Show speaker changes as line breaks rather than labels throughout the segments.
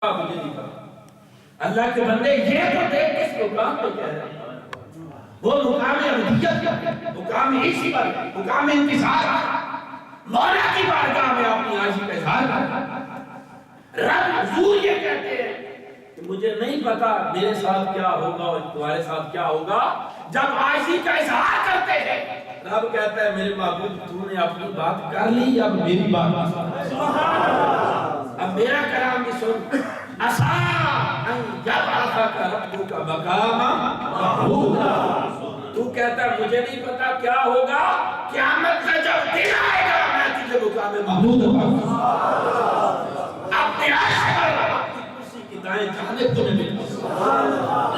مجھے نہیں پتا۔ اللہ کے بندے یہ تو دیکھ کس مقام پہ کہہ رہے ہیں، وہ مقام عبودیت، مقام عشق پر، مقام انتصار، مولا کی بارگاہ میں اپنی عاشق کا اظہار کر۔ رب حضور یہ کہتے ہیں کہ مجھے نہیں پتا میرے ساتھ کیا ہوگا اور تمہارے ساتھ کیا ہوگا جب عاشق کا اظہار کرتے ہیں۔ رب کہتا ہے میرے معبود تو نے اپنی بات کر لی، اب میری بات اب میرا کلام بھی سن۔ عسیٰ ان یبعثک ربک مقاما محمودا، تو کہتا ہے مجھے نہیں پتا کیا ہوگا، قیامت کا جب دن آئے گا میں تجھے مقام محمود اپنے عرش پر اپنی کرسی کی دائیں جانب تمہیں ملوں،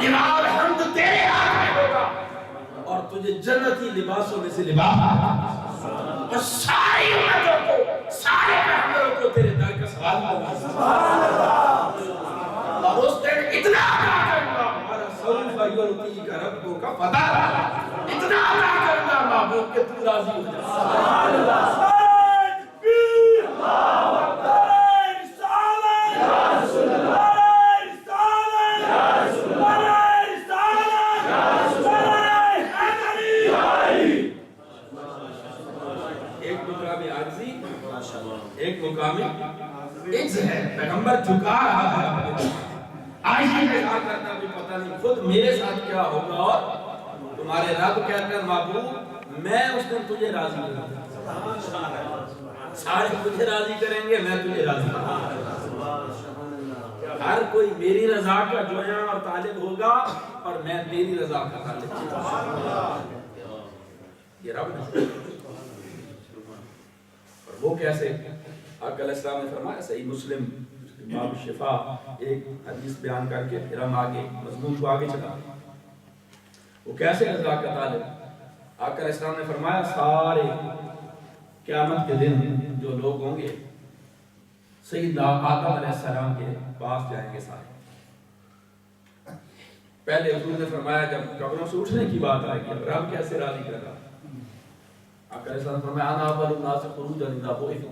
لواء الحمد تیرے ہاتھ میں ہوگا اور تجھے جنتی لباسوں میں سے لباس اور ساری امتوں کو، سارے پیغمبروں کو تیرے در کا سوال ہوگا اور اس دن اتنا عطا کروں گا، ہمارا سوف یعطیک ربک فترضیٰ، اتنا عطا کروں گا محبوب کہ تو راضی ہو جائے۔ سبحان اللہ، ایک مقامی عجز ہے، پیغمبر جھکا رہا ہے، عاجزی کا اظہار کرنا بھی پتہ نہیں خود میرے ساتھ کیا ہوگا، اور تمہارے رب کہتے ہیں محبوب میں اس دن تجھے راضی کروں گا، سارے تجھے راضی کریں گے، میں تجھے راضی کروں گا، ہر کوئی میری رضا کا جویاں اور طالب ہوگا اور میں میری رضا کا طالب۔ یہ رب نے وہ کیسے؟ آقا علیہ السلام نے فرمایا، صحیح مسلم باب شفا ایک حدیث بیان کر کے پھر ہم آگے مضمون کو آگے چلا۔ وہ کیسے رضا کا طالب؟ آقا علیہ السلام نے فرمایا سارے قیامت کے دن جو لوگ ہوں گے سیدنا آدم علیہ السلام کے پاس جائیں گے سارے۔ پہلے حضور نے فرمایا جب قبروں سے اٹھنے کی بات آئے گی رب کیسے راضی کر رہا؟ آقا علیہ السلام فرمایا انا اول الناس خروجا اذا بعث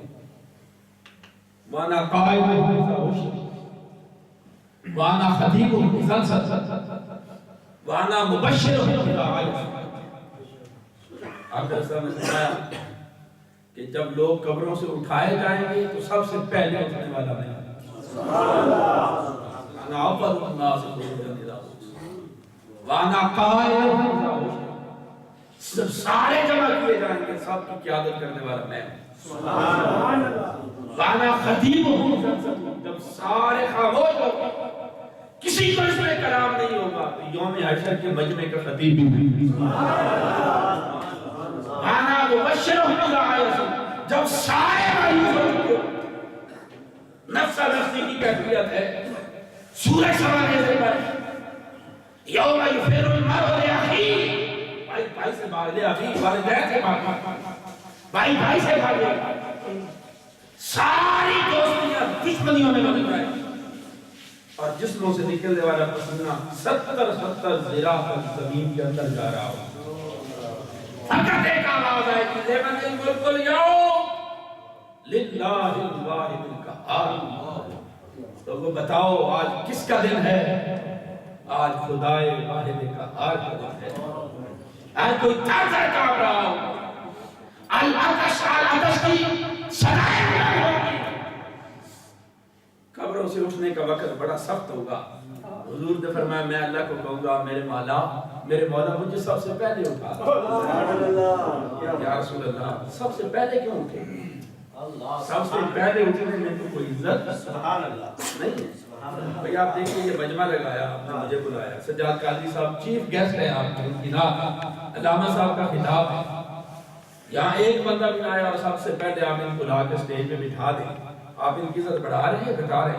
وانا قائد اذا بشر وانا خطیب اذا انصت وانا مبشر اذا عیس۔ آقا علیہ السلام نے فرمایا کہ جب لوگ قبروں سے اٹھائے جائیں گے تو سب سے پہلے اٹھنے والا میں سبحان اللہ، انا اول الناس خروجا اذا بعث وانا قائد اذا بشر، جب سارے جمع کیے جائیں گے سب کی قیادت کرنے والا میں سبحان اللہ، وانا خطیب ہوں، جب سارے خاموش ہوں کسی کو اس میں کلام نہیں ہوگا تو یوم حشر کے مجمع کا خطیب بھی وانا مبشر ہوں، جب سارے مایوس ہوں گے نفس نفسی کی کیفیت ہے۔ سورہ سوارے سے پر یوم یفر المرء لأخیہ، بھائی سے بھاگ لے، ابھی والدین سے بھاگ لے، بھائی سے بھاگ لے، ساری دوستیاں دشمنیوں میں بدل رہے اور جسموں سے نکلنے والا پسینہ 70 ذراع تک زمین کے اندر جا رہا ہو۔ فقط ایک آواز آئے کہ لمن الملک اليوم للہ الواحد القہار، تو وہ بتاؤ آج کس کا دن ہے؟ آج خدائے واحد قہار کا دن ہے۔ آج کوئی تازہ کام رہا ہو، العطش کی صدائیں بلند ہوگی، قبروں سے اٹھنے کا وقت بڑا سخت ہوگا۔ حضور نے فرمایا میں اللہ کو کہوں گا میرے مولا مجھے سب سے پہلے اٹھا۔ یا رسول اللہ سب سے پہلے کیوں اٹھے؟ سب سے پہلے اٹھنے میں تو کوئی عزت نہیں ہے۔ بھئی آپ دیکھیں یہ مجمع لگایا، آپ نے مجھے بلایا، سجاد قادری صاحب چیف گیسٹ ہیں آپ کے، ان کی نعت علامہ صاحب کا خطاب ہے، یہاں ایک بندہ بھی آیا اور سب سے پہلے آپ ان کو لا کے سٹیج پہ بٹھا دیں، آپ ان کی عزت بڑھا رہے ہیں گھٹا رہے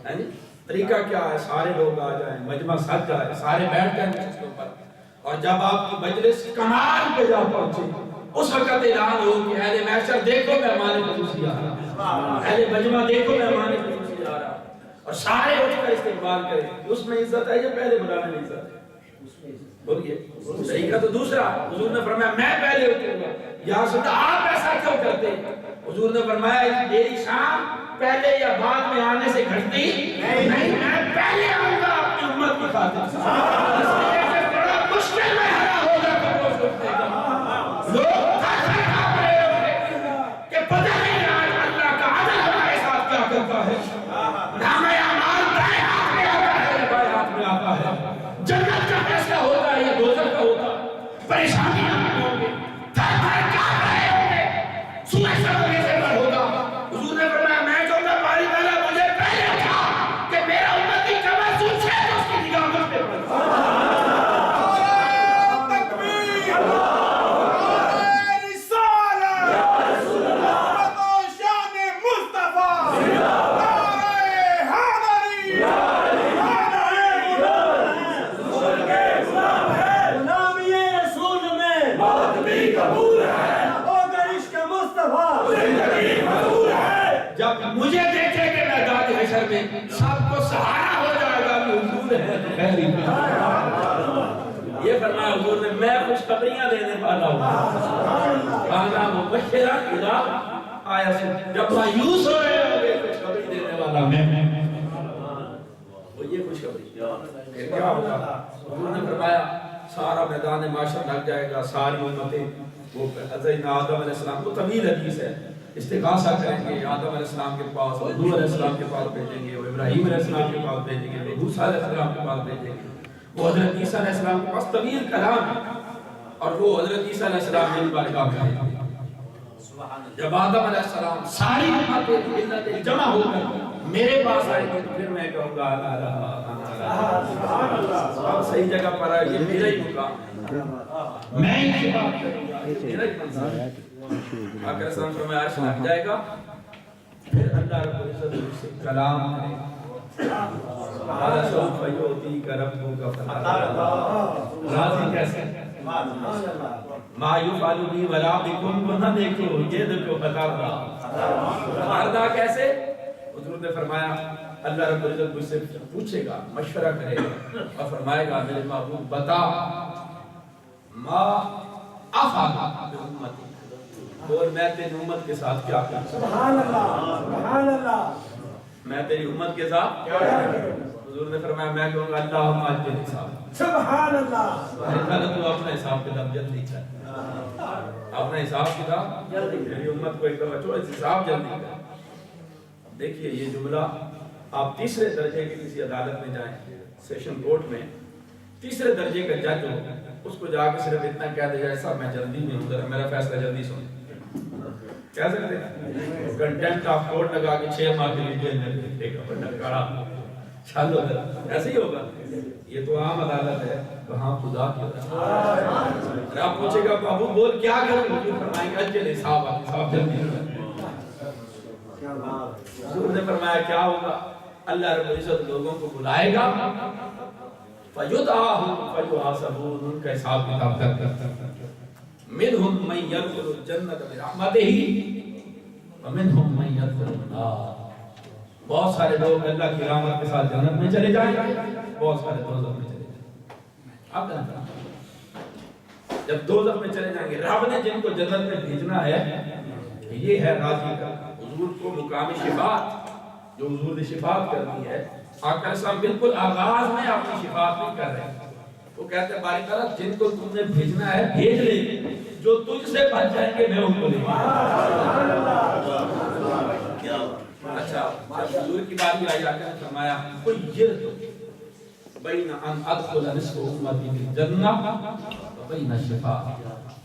ہیں؟ طریقہ کیا ہے؟ سارے لوگ آ جائیں، مجمع سج جائے، سارے بیٹھ جائیں نشستوں پر، اور جب آپ کی مجلس کمال پہ جا پہنچے اس وقت اعلان ہو کہ اہل محشر دیکھو مہمان خصوصی آ رہا، اہل مجمع دیکھو مہمان خصوصی آ رہا، اور سارے اٹھ کر استقبال کریں۔ اس میں عزت ہے یا پہلے بلانے میں عزت ہے؟ بولیے صحیح کا تو دوسرا، حضور نے فرمایا میں پہلے اٹھوں گا۔ یا رسول اللہ آپ ایسا کیوں کرتے؟ حضور نے فرمایا میری شان پہلے یا بعد میں آنے سے گھٹتی نہیں، میں پہلے آؤں گا اپنی امت کی خاطر، اس لیے کہ بڑا مشکل میں ہرا ہوگا کبھی اٹھنے کا، لوگ تھر کھا رہے ہوں گے کہ پتہ نہیں آج اللہ کا عدل ہمارے ساتھ کیا کرتا ہے، نامہ اعمال دائیں ہاتھ میں آتا ہے یا بائیں ہاتھ میں آتا ہے، جنت کا فیصلہ ہوتا ہے یا دوزخ کا ہوتا ہے، پریشانیاں ہوں گے، تھر تھر کانپ رہے ہوں گے، سورج سڑنے سے بڑھ ہوگا۔ حضور نے فرمایا میں کہوں گا باری تعالیٰ مجھے پہلے اٹھا کہ میرا امتی کمر سوچے تو اس کی نگاہ مجھ پہ پڑے۔ جب مجھے دیکھے کہ میدان حشر میں سب کو سہارا ہو جائے گا کہ حضور ہے خیری میں، یہ فرمایا حضور نے میں خوشخبریاں دینے والا ہوں، آنا مبشرا اذا آیا سے جب مایوس ہو رہے ہوں گے خوشخبری دینے والا میں، وہ یہ خوشخبری پھر کیا ہوگا؟ حضور نے فرمایا سارا میدان معاشر لگ جائے گا، ساری امتیں وہ حضرت آدم علیہ السلام کو طویل حدیث ہے، استغاثہ کریں گے آدم علیہ السلام کے پاس، نوح علیہ السلام کے پاس بھیجیں گے، وہ ابراہیم علیہ السلام کے پاس بھیجیں گے، وہ موسیٰ علیہ السلام کے پاس بھیجیں گے، وہ حضرت عیسیٰ علیہ السلام کے پاس طویل کلام ہے، اور وہ حضرت عیسیٰ علیہ السلام میری بارگاہ میں آئے گے۔ جب آدم علیہ السلام ساری امتیں جمع ہو کر میرے پاس آئے گے تو پھر میں کہوں گا آپ صحیح جگہ پر آئے، یہ میرا ہی مقام، میں ہی کی بات کروں گا، میرا ہی منظر ہے۔ آقا السلام فرمایا عرش لگ جائے گا، پھر اللہ رب العزت سے کلام کرے، قال سوف یعطیک ربک فترضی، راضی کیسے ما یفعل بی ولا بکم، کو نہ دیکھو یہ دیکھو فترضی، رضا کیسے؟ حضور نے فرمایا اللہ رب العزت مجھ سے پوچھے گا، مشورہ کرے گا اور فرمائے گا میرے محبوب بتا ما افعل بامتی، اور میں تیری امت کے ساتھ کیا کروں؟ سبحان اللہ سبحان اللہ، میں تیری امت کے ساتھ کیا کروں؟ حضور نے فرمایا میں کہوں گا اللہم اجل حساب، سبحان اللہ، تو اپنا حساب کتاب جلدی کر، اپنا حساب کتاب جلدی کر، میری امت کو ایک دفعہ چھوڑ حساب جلدی کر۔ دیکھیے یہ جملہ آپ تیسرے درجے کے کسی عدالت میں جائیں، سیشن کورٹ میں تیسرے درجے کا جج ہو، اس کو جا کے صرف اتنا کہہ دے جائے صاحب میں جلدی میں ہوں ذرا میرا فیصلہ جلدی سن، کہہ سکتے ہیں کنٹیمپٹ آف کورٹ لگا کے 6 ماہ کے لیے جیل میں ایک کڑا چالو ذرا، ایسے ہی ہوگا، یہ تو عام عدالت ہے، وہاں خدا کی عدالت ہے۔ آپ پوچھے گا بابو بول کیا کروں، حضور فرمائیں گے اجل حساب، حساب جلدی کر۔ حضور نے فرمایا کیا ہوگا؟ اللہ رب العزت لوگوں کو بلائے گا، فَيُدْعَاهُمْ فَيُحَاسَبُونَ، ان کا حساب کتاب کر مِنْهُمْ مَنْ يَدْخُلُ الْجَنَّةَ بِرَحْمَتِهِ وَمِنْهُمْ مَنْ يَدْخُلُ النَّارَ، بہت سارے لوگ اللہ کی رحمت کے ساتھ جنت میں چلے جائیں گے، بہت سارے دوزخ میں چلے جائیں گے۔ جب دوزخ میں چلے جائیں گے، رب نے جن کو جنت میں بھیجنا ہے یہ ہے راضی کا، حضور کو مقام شفاعت جو حضور نے شفاعت کرنی ہے، آقا صاحب بالکل آغاز میں اپنی شفاعت نہیں کر رہے، وہ کہتے ہیں باری تعالیٰ جن کو تم نے بھیجنا ہے بھیج لے، جو تجھ سے بچ جائیں گے میں ان کو لے۔ اچھا جب حضور کی باری آئی آقا نے فرمایا خیرت بین ان ادخل نصف امتی الجنہ و بین الشفاعۃ،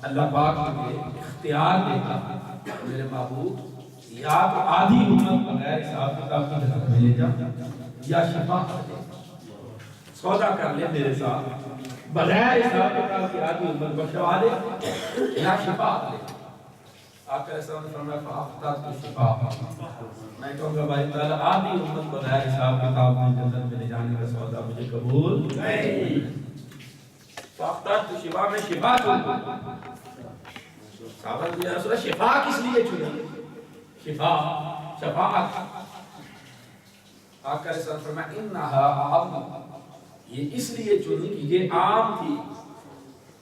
اللہ پاک مجھے اختیار دیتا میرے محبوب یا تو آدھی امت بغیر حساب کتاب کی جنت میں لے جا یا شفاعت دے، سودا کر لے میرے ساتھ، بغیر حساب کتاب کی آدھی امت بخشوا دے یا شفاعت دے۔ آقا علیہ السلام نے فرمایا فاخترت الشفاعۃ، میں کہوں گا بھائی تعالیٰ آدھی امت بغیر حساب کتاب میں جنت میں لے جانے کا سودا مجھے قبول نہیں، فاخترت الشفاعۃ، میں شفاعت چنوں۔ صحابہ نے یا رسول اللہ شفاء کس لیے چنی؟ شفاء شفاعت، آقا علیہ السلام نے فرمایا انہا عام، یہ اس لیے چنی کہ یہ عام تھی،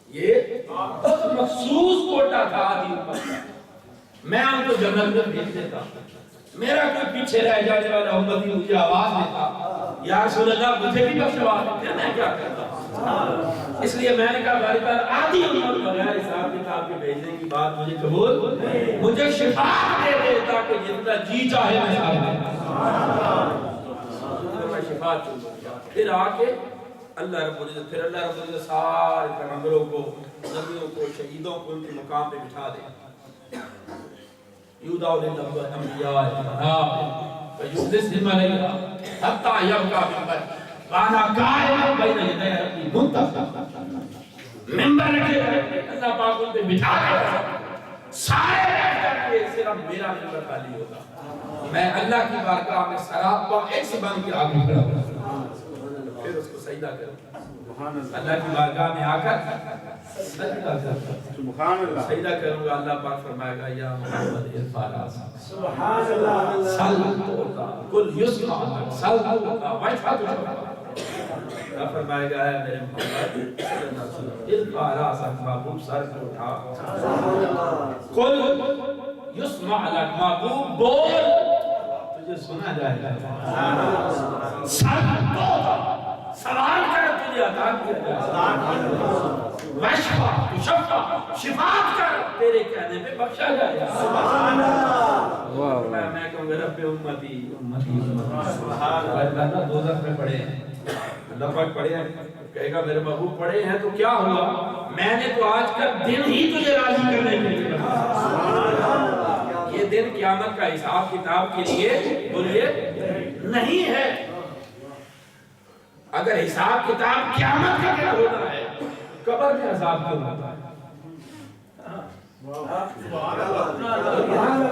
یہ مخصوص کوٹا تھا آدھی امت کا، میں ان کو جنت میں بھیج دیتا، میرا کوئی پیچھے رہ جانے والا امتی مجھے آواز دیتا یا رسول اللہ مجھے بھی بخشوا دے، پھر میں کیا کرتا؟ اس لیے میں نے کہا باری بار آدھی امت بغیر حساب کتاب کے بھیجنے کی بات مجھے قبول، مجھے شفاعت دے دے تاکہ جتنا جی چاہے میں ساتھ دے، میں شفاعت چاہوں گا۔ پھر آ کے اللہ رب العزت سارے پیغمبروں کو، نبیوں کو، شہیدوں کو ان کے مقام پہ بٹھا دے۔ یوداء للانبیاء فیسلسهم علیہا حتی یبقى منبر وانا قائم بین یدی ربی منتظر، منبر رکھے اللہ پاک ان پہ بٹھا دے، سارے بیٹھ کر کے صرف میرا منبر خالی ہوگا، میں اللہ کی بارگاہ میں سراپا ایک سے بن کے آگے کھڑا ہوں، پھر اس کو سجدہ کروں اللہ کی بارگاہ میں آ کر سجدہ کروں گا۔ اللہ پاک فرمائے گا یا محمد ارفع راسک سبحان اللہ سل توتا کل یسمع سل توتا وجفت اللہ فرمائے گا ہے میرے محمد ارفع راسک محبوب سر کو اٹھا کل یسمع لک محبوب بول تجھے سنا جائے گا، سل توتا سوال کر تجھے عطا کیا جائے، وشفا شفا شفاعت کر تیرے کہنے پہ بخشا جائے گا۔ میں کہوں گا رب امتی امتی سبحان اللہ، دوزخ میں پڑے ہیں، اللہ پاک پڑے ہیں، کہے گا میرے محبوب پڑے ہیں تو کیا ہوا؟ میں نے تو آج کا دن ہی تجھے راضی کرنے کے لیے بنایا، یہ دن قیامت کا حساب کتاب کے لیے بولیے نہیں ہے۔ اگر حساب کتاب قیامت کا کیا ہوتا ہے، قبر میں عذاب کیوں ہوتا ہے؟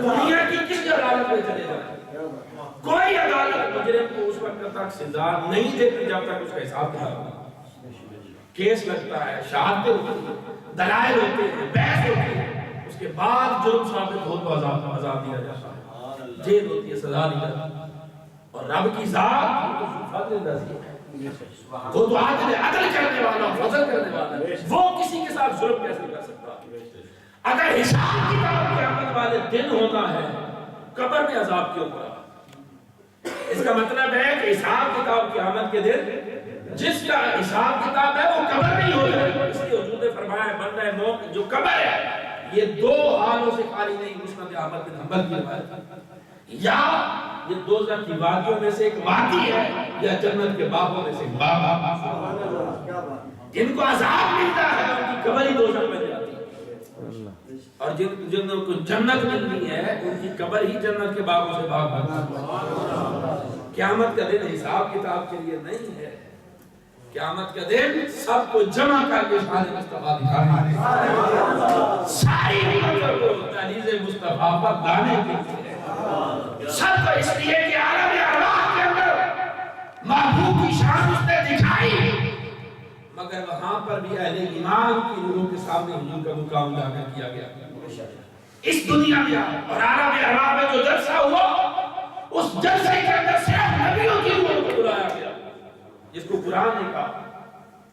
دنیا کی کس عدالت میں چلے جائیں؟ کوئی عدالت مجرم کو اس وقت تک سزا نہیں دیتی جب تک اس کا حساب کتاب ہوتا ہے۔ کیس لگتا ہے، شہادتیں ہوتی ہیں، دلائل ہوتے ہیں، بحث ہوتی ہے، اس کے بعد جرم ثابت ہو تو عذاب دیا جاتا ہے، جیل ہوتی ہے، سزا دی جاتی ہے۔ اور رب کی ذات فضل رضی ہے، وہ تو عادل کرنے والا، فضل کرنے والا ہے، وہ کسی کے ساتھ ظلم کیسے کر سکتا؟ اگر حساب کتاب قیامت والے دن ہونا ہے، قبر میں عذاب کیوں کرا؟ اس کا مطلب ہے کہ حساب کتاب قیامت کے دن جس کا حساب کتاب ہے وہ قبر نہیں ہو جائے گا۔ اس لیے حضور نے فرمایا بندہ مومن جو قبر ہے یہ دو حالوں سے خالی نہیں، مسند احمد بن حنبل کی روایت، یا یہ دوزخ کی وادیوں میں سے ایک وادی ہے یا جنت کے باغوں میں سے ایک باغ ہے۔ جن کو عذاب ملتا ہے ان کی قبر ہی دوزخ بن جاتی ہے، اور جن کو جنت ملنی ہے ان کی قبر ہی جنت کے باغوں سے باغ بنتا ہے۔ قیامت کا دن حساب کتاب کے لیے نہیں ہے، قیامت کا دن سب کو جمع کر کے شان مصطفیٰ دکھانے ہے، ساری امتوں کو تحریض مصطفیٰ پر لانے کے لیے، سب کو اس لیے کہ عالم ارواح کے اندر محبوب کی شان اس نے دکھائی، مگر وہاں پر بھی اہل ایمان کی روحوں کے سامنے حضور کا مقام اجاگر کیا گیا۔ اس دنیا میں اور عالم ارواح میں جو جلسہ ہوا اس جلسے کے اندر صرف نبیوں کی روحوں کو بلایا گیا، جس کو قرآن نے کہا،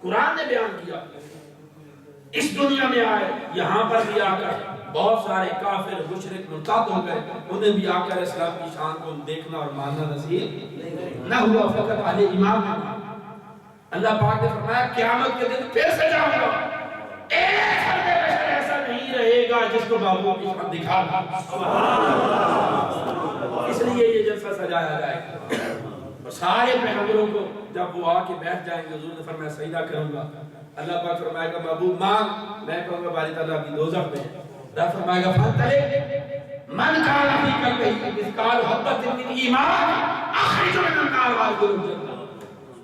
قرآن نے بیان کیا۔ اس دنیا میں آئے، یہاں پر بھی آ کر بہت سارے کافر مشرک مرتد ہو گئے، انہیں بھی آ کر اسلام کی شان کو دیکھنا اور ماننا نصیب نہ ہوا، فقط اہل ایمان نے مانا۔ اللہ پاک نے فرمایا قیامت کے دن پھر سے جاؤں گا، ایک فرد بشر ایسا نہیں رہے گا جس کو محبوب کی شان دکھا گا، اس لیے یہ جلسہ سجایا جائے گا۔ اور سارے پیغمبروں کو جب وہ آ کے بیٹھ جائیں گے، حضور نے فرمایا سجدہ کروں گا، اللہ پاک فرمائے گا محبوب مانگ، میں کہوں گا باری تعالیٰ کی دوزخ میں، رب فرمائے گا فانطلق من کان فی قلبہ مثقال حبۃ من ایمان اخرج من النار وادخل الجنہ۔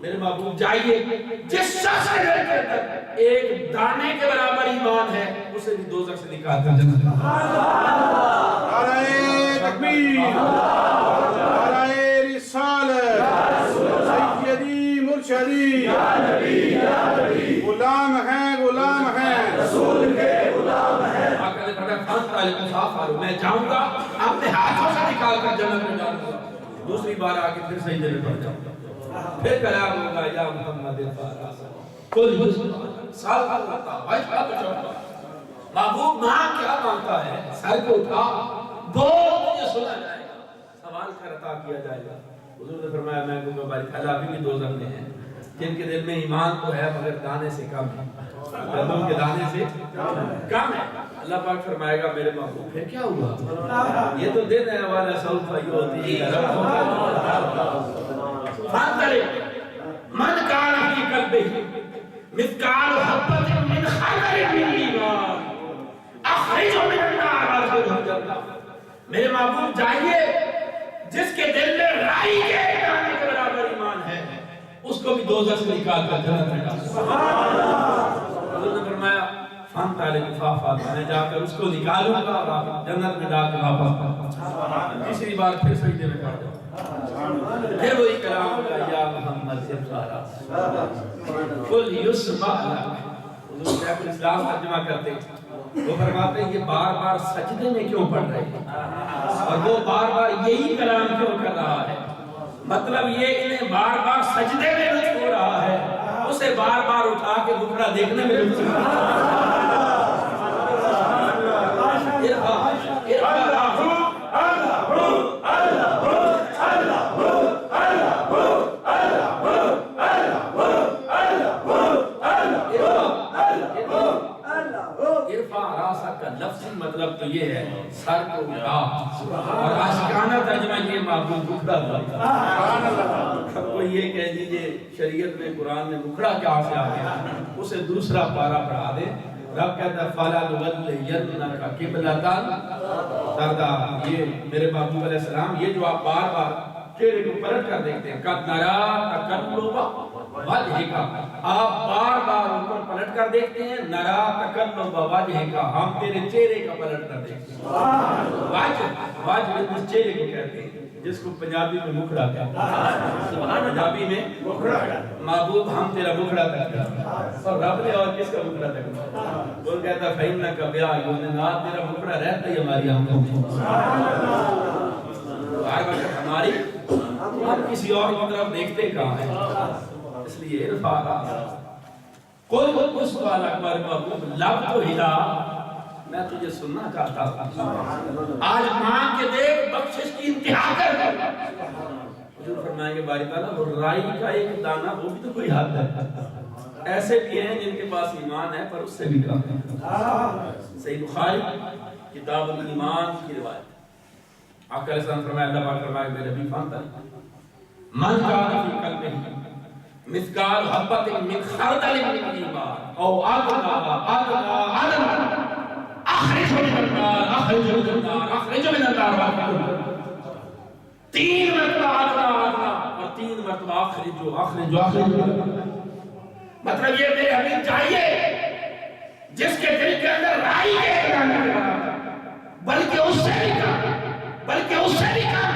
میرے محبوب جائیے، جس شخص کے دل کے اندر ایک دانے کے برابر ایمان ہے اسے بھی دوزخ سے نکال کر جنت میں۔
نعرہ تکبیر، نعرہ رسالت، سیدی مرشدی، غلام ہیں غلام ہیں، رسول کے غلام ہیں۔
آقا نے فرمایا فانطلق فافعلوا، میں جاؤں گا اپنے ہاتھوں سے نکال کر جنت میں ڈالوں گا، دوسری بار آ کے پھر سجدے میں پڑ جاؤں گا، پھر کلام ہوگا یا محمد ارفع راسک کل یسمع سال ہوتا وجفت شفا۔ محبوب ماں کیا مانگتا ہے؟ سر کو اٹھا بول، تجھے سنا جائے گا۔ سوال کر عطا کیا جائے گا. حضور نے فرمایا میں کو باری تعالیٰ ابھی بھی دوزخ میں ہیں جن کے دل میں ایمان تو ہے مگر دانے سے کم ہے, گندم کے دانے سے کم ہے. اللہ پاک فرمائے گا میرے محبوب پھر کیا ہوا, یہ تو دن ہے والا سوف یعطیک من کان فی قلبہ مثقال حبۃ من خردل من ایمان اخرج من النار وادخلہ الجنہ. میرے محبوب جائیے جس کے دل میں رائی کے دانے کے برابر ایمان ہے اس کو بھی دوزخ سے نکال کر جنت میں ڈال. حضور نے فرمایا فن طالب فافا, میں جا کر اس کو نکالوں گا اور جنت میں ڈال کے واپس. تیسری بار پھر سجدے میں پڑ جاؤ, پھر وہی کلام کا یا محمد ابزارا قل یسمع لک. حضور شیخ الاسلام ترجمہ کرتے ہیں, وہ فرماتے ہیں یہ بار بار سجدے میں کیوں پڑھ رہے ہیں اور وہ بار بار یہی کلام کیوں کر رہا ہے. مطلب یہ انہیں بار بار سجدے میں لطف ہو رہا ہے, اسے بار بار اٹھا کے بکرا دیکھنے میں لطف ہو رہا لفظی مطلب تو یہ ہے سر کو اٹھا, اور عاشقانہ ترجمہ یہ محبوب مکھڑا تھا. کوئی یہ کہہ دیجئے شریعت میں قرآن میں مکھڑا کیا سے آ گیا, اسے دوسرا پارا پڑھا دے. رب کہتا ہے فَلَنُوَلِّيَنَّكَ قِبْلَةً تَرْضَاهَا. یہ میرے محبوب علیہ السلام یہ جو آپ بار بار چہرے کو پلٹ کر دیکھتے ہیں, قَدْ نَرَا تَقَلُّبَ وجہ کا, آپ بار بار اوپر پلٹ کر دیکھتے ہیں. نرا تقلب وجہ کا, ہم تیرے چہرے کا پلٹ کر دیکھتے ہیں. وجہ اس چہرے کو کہتے ہیں جس کو پنجابی میں مکھڑا کہتے ہیں. پنجابی میں محبوب ہم تیرا مکھڑا تک کرتے, اور رب نے اور کس کا مکھڑا تک کرتے. وہ کہتا ہے فَإِنَّكَ بِأَعْيُنِنَا, تیرا مکھڑا رہتا ہی ہماری آنکھوں میں. ہر وقت ہماری ہم کسی اور کی طرف دیکھتے کہاں ہیں. اس لیے کوئی اس والا اکبر محبوب لب تو ہلا, میں تجھے سننا چاہتا ہوں, آج مانگ کے دیکھ بخشش کی انتہا کر. حضور فرمائیں گے باری تعالیٰ وہ رائی کا ایک دانہ وہ بھی تو کوئی حد ہے. ایسے بھی ہیں جن کے پاس ایمان ہے پر اس سے بھی کم ہے. صحیح بخاری کتاب الایمان کی روایت. آقا علیہ السلام فرمائے, اللہ پاک فرمائے میرے نبی فانتا من کان فی قلبہ مثقال حبۃ من خردل من ایمان او ادنی اخرج من النار اخرج من النار اخرج من النار. 3 مرتبہ ادنی اور 3 مرتبہ اخرج. مطلب یہ میرے حبیب چاہیے جس کے دل کے اندر رائی ہے, بلکہ اس سے بھی کم, بلکہ اس سے بھی کم,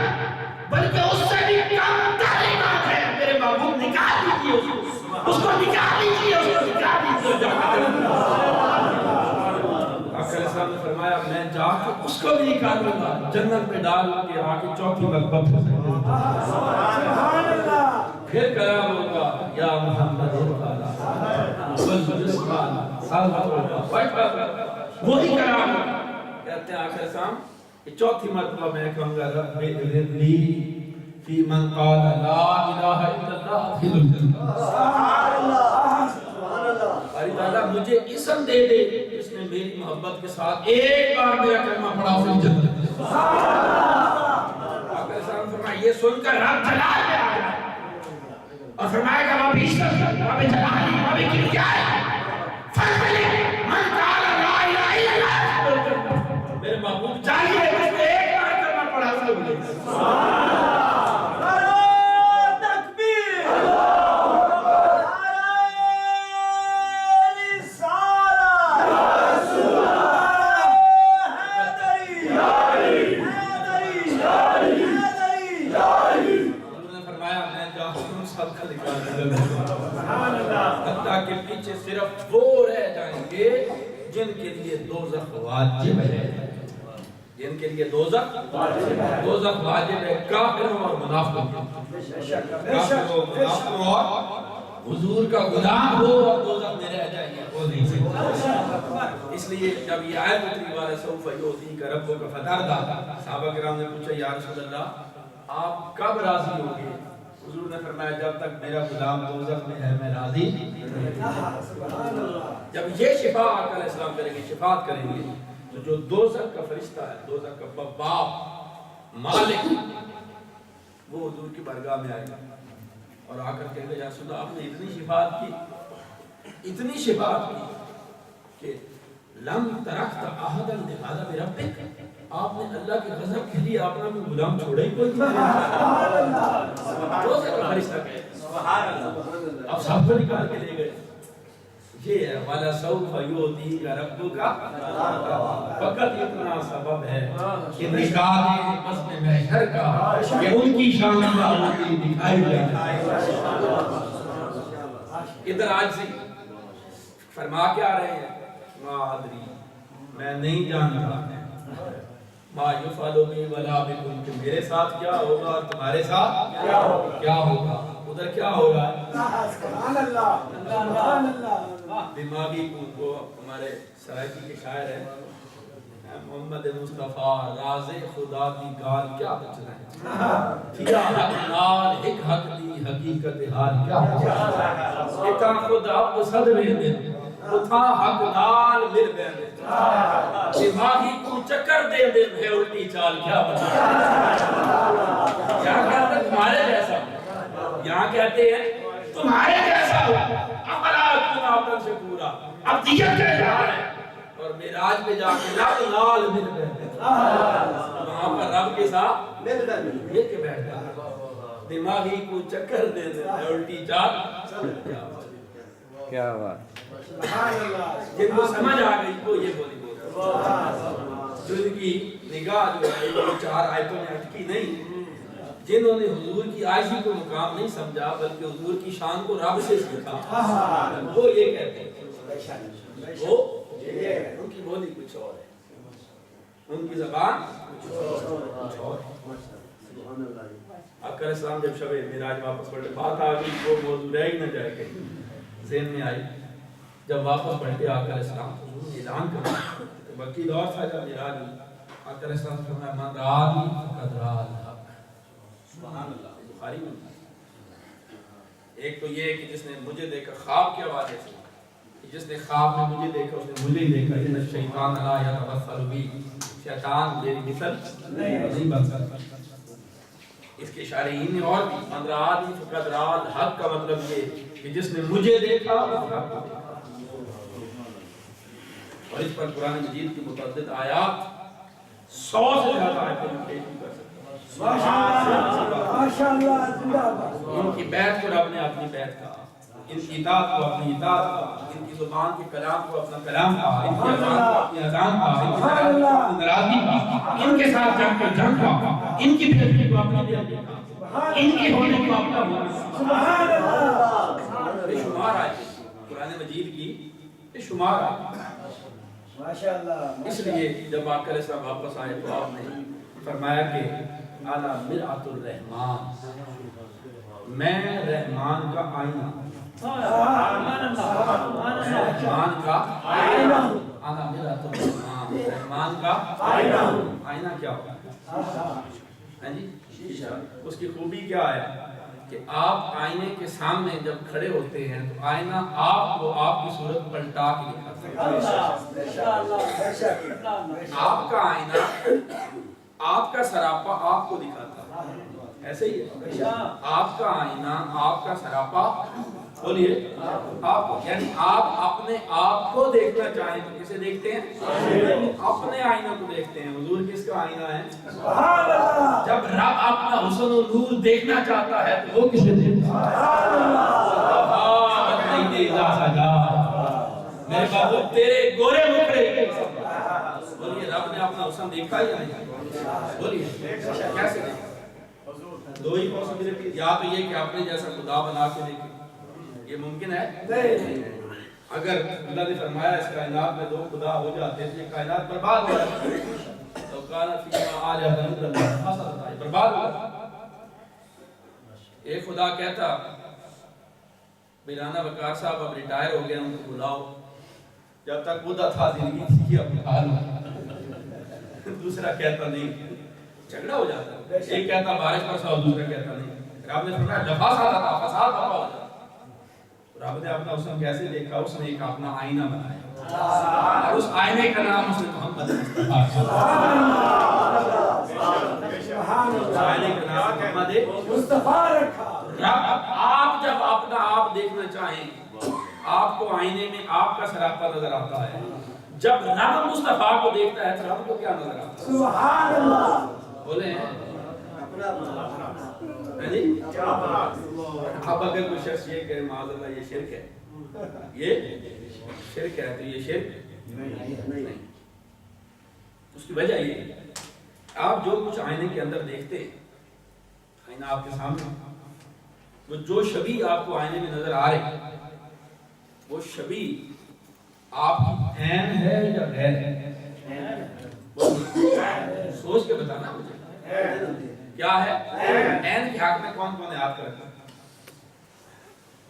بلکہ اس سے بھی کم تعلیمات ہے. میرے محبوب نکال دیجیے اس کو نکال دیجیے, اس کو نکال دیجیے. آقا علیہ السلام نے فرمایا میں جا کے اس کو بھی نکالوں گا, جنت میں ڈال کے آگے چوتھی مرتبہ پھر کلام ہوگا یا محمد وہی کلام کہتے ہیں. آقا علیہ السلام چوتھی مرتبہ میں کہوں گا رب لی فی من قال لا الہ الا اللہ فی الجنہ. باری تعالیٰ مجھے اسم دے دے جس نے میری محبت کے ساتھ ایک بار میرا کلمہ پڑھا فی الجنہ. آقا علیہ السلام فرمایا یہ سن کر رب جلال میں آ گیا اور فرمائے گا وہاں عزت وہاں جلالی وہاں کبریائی فرمائے من قال لا الہ الا اللہ فی الجنہ. میرے محبوب چاہیے جس نے ایک بار کلمہ پڑھا فی الجنہ. حتیٰ کہ پیچھے صرف وہ رہ جائیں گے جن کے لیے دوزخ واجب ہے, جن کے لیے دوزخ واجب ہے. کافروں اور منافقوں, کافروں منافقوں اور حضور کا غلام ہو اور دوزخ میں رہ جائیں گے, وہ نہیں سکتے. اس لیے جب یہ آیت اتری والا سوف یعطیک ربک فترضی, صحابہ کرام نے پوچھا یا رسول اللہ آپ کب راضی ہوں گے؟ حضور نے فرمایا جب تک میرا غلام دوزخ میں ہے میں راضی نہیں۔ جب یہ شفا آقا علیہ السلام کریں گے، شفاعت کریں گے، تو جو دوزخ کا فرشتہ ہے، دوزخ کا باب مالک، وہ حضور کی بارگاہ میں آئے گا اور آ کر کہے گا یا رسول اللہ آپ نے اتنی شفاعت کی، اتنی شفاعت کی کہ لم ترکت احدا لغضب ربک، آپ نے اللہ کے غضب کے لیے اپنا کوئی غلام چھوڑا ہی کوئی نہیں۔ دوزخ کا فرشتہ کہے سبحان اللہ، اب سب کو نکال کے لے گئے۔ یہ ہے وَلَسَوْفَ يُعْطِيكَ رَبُّكَ، فقط اتنا سبب ہے کہ نکال قسم محشر کا کہ ان کی شان کا ہوتی دکھائی جائے۔ ادھر آج سے فرما کے آ رہے ہیں ما ادری، میں نہیں جانتا ما یفعل بی ولا بکم، کہ میرے ساتھ کیا ہوگا اور تمہارے ساتھ کیا ہوگا۔ ادھر کیا ہو رہا ہے؟
سبحان اللہ، سبحان اللہ۔
دماغی کو ہمارے سرائکی کے شاعر ہیں محمد مصطفیٰ راز خدا دی گال کیا بچنا ہے، کیا حق نال ایک حق دی حقیقت حال کیا بچنا ہے، ایک خود آپ صد میں دن اتھا حق نال مل بیندے، دماغی کو چکر دے دن ہے الٹی چال کیا بچنا ہے۔ یہاں کہتے ہیں تمہارے جیسا، یہاں کہتے ہیں تمہارے جیسا ہو، اپرات کن آپن سے پورا، اب دیگر کے جہاں ہے، اور میراج پہ جا کے رب نال مل بیٹھے، وہاں پر رب کے ساتھ مل کے بیٹھ گیا، دماغی کو چکر دے دے الٹی چال
کیا بات،
جن کو سمجھ آ گئی وہ یہ بولی بولتا، جو ان کی نگاہ جو ہے وہ چار آیتوں میں اٹکی نہیں، جنہوں نے حضور کی عائشی کو مقام نہیں سمجھا بلکہ حضور کی شان کو رب سے سیکھا، وہ یہ کہتے ہیں، وہ ان کی بولی کچھ اور ہے، ان کی زبان کچھ اور ہے۔ آقا علیہ السلام جب شب معراج واپس پڑھے، بات آ گئی وہ موضوع رہ ہی نہ جائے گی، ذہن میں آئی، جب واپس پڑھتے آقا علیہ السلام حضور نے اعلان کرا، وقتی دور تھا جب معراج ہوئی، آقا علیہ السلام نے فرمایا من رآنی فقد رأى الحق، سبحان اللہ، بخاری میں ایک تو یہ ہے کہ جس نے مجھے دیکھا خواب کے حوالے سے، جس نے خواب میں مجھے دیکھا اس نے مجھے ہی دیکھا، ان الشیطان لا یتمثل بی، شیطان میری مثل نہیں بن سکتا۔ اس کے شارحین نے اور بھی من رآنی فقد رأى الحق کا مطلب یہ کہ جس نے مجھے دیکھا وہ حق کو دیکھا، اور اس پر قرآن مجید کی متعدد آیات 100 سے زیادہ آیتیں ہم پیش کر سکتے ہیں۔
ماشاءاللہ، زندہ باد۔
ان کی بیعت کو رب نے اپنی بیعت کہا، ان کی اطاعت کو اپنی اطاعت کہا، ان کی زبان کے کلام کو اپنا کلام کہا، ان کی اذان کو اپنی اذان کہا، ان کی ناراضگی کہا، ان کے ساتھ جنگ کو جنگ کہا، ان کی بےعزتی کو اپنی بےعزتی کہا، ان کے ہونے کو اپنا ہونا،
سبحان اللہ،
بے شمار آئے قرآن مجید کی بے شمار آئے۔
ماشاءاللہ۔
اس لیے جب آقا علیہ السلام واپس آئے تو آپ نے فرمایا کہ انا مرآت الرحمن، میں رحمان کا آئینہ، رحمان کا آئینہ، انا مرآت الرحمن، رحمان کا آئینہ، آئینہ کیا ہوگا؟ ہاں جی، شیشہ، اس کی خوبی کیا ہے کہ آپ آئینے کے سامنے جب کھڑے ہوتے ہیں تو آئینہ آپ کو آپ کی صورت پلٹا کے دکھاتا ہے، آپ کا آئینہ آپ کا سراپا آپ کو دکھاتا ہے، ایسے ہی ہے، آپ کا آئینہ آپ کا سراپا، بولیے آپ کو، یعنی آپ اپنے آپ کو دیکھنا چاہیں تو کسے دیکھتے ہیں؟ اپنے آئینہ کو دیکھتے ہیں۔ حضور کس کا آئینہ ہے؟ جب رب اپنا حسن و نور دیکھنا چاہتا ہے تو وہ کسے دیکھتا ہے؟ میرے بابو تیرے گورے مکھڑے، بولیے رب نے اپنا حسن دیکھا ہی نہیں، بولیے کیسے دیکھا؟ دو ہی پاسبلٹی، یا تو یہ کہ اپنے جیسا خدا بنا کے دیکھیں، یہ ممکن ہے نہیں۔ اگر اللہ نے فرمایا اس کائنات میں دو خدا ہو جاتے تو یہ کائنات برباد ہو جاتی، تو کانا فیما آلہۃ الا اللہ، فسدت، یہ برباد ہو جاتی۔ ایک خدا کہتا میرانا وقار صاحب اب ریٹائر ہو گئے، ان کو بلاؤ، جب تک خدا تھا زندگی تھی اب کھا لو۔ دوسرا کہتا نہیں، جھگڑا ہو جاتا ہے، ایک کہتا بارش برسا اور دوسرا کہتا نہیں۔ رب نے فرمایا لفاظ آتا فساد برپا ہو جاتا۔ رب نے اپنا حسن کیسے دیکھا؟ اس نے ایک اپنا آئینہ بنایا اور اس آئینے کا نام اس نے محمد
مصطفیٰ رکھا۔
آپ جب اپنا آپ دیکھنا چاہیں، آپ کو آئینے میں آپ کا سراپا نظر آتا ہے، جب رب مصطفیٰ کو دیکھتا ہے تو رب کو کیا نظر آتا ہے؟
سبحان اللہ۔
بولے ہیں اب اگر کوئی شخص یہ کہے معاذ اللہ یہ شرک ہے، یہ شرک ہے، تو یہ شرک نہیں۔ اس کی وجہ یہ ہے آپ جو کچھ آئینے کے اندر دیکھتے ہیں، آئینہ آپ کے سامنے، وہ جو شبیہ آپ کو آئینے میں نظر آ رہی وہ شبیہ آپ کی عین ہے یا غیر ہے؟ سوچ کے بتانا مجھے کیا ہے؟ عین کے حق میں کون کون ہے آپ کا رکھا؟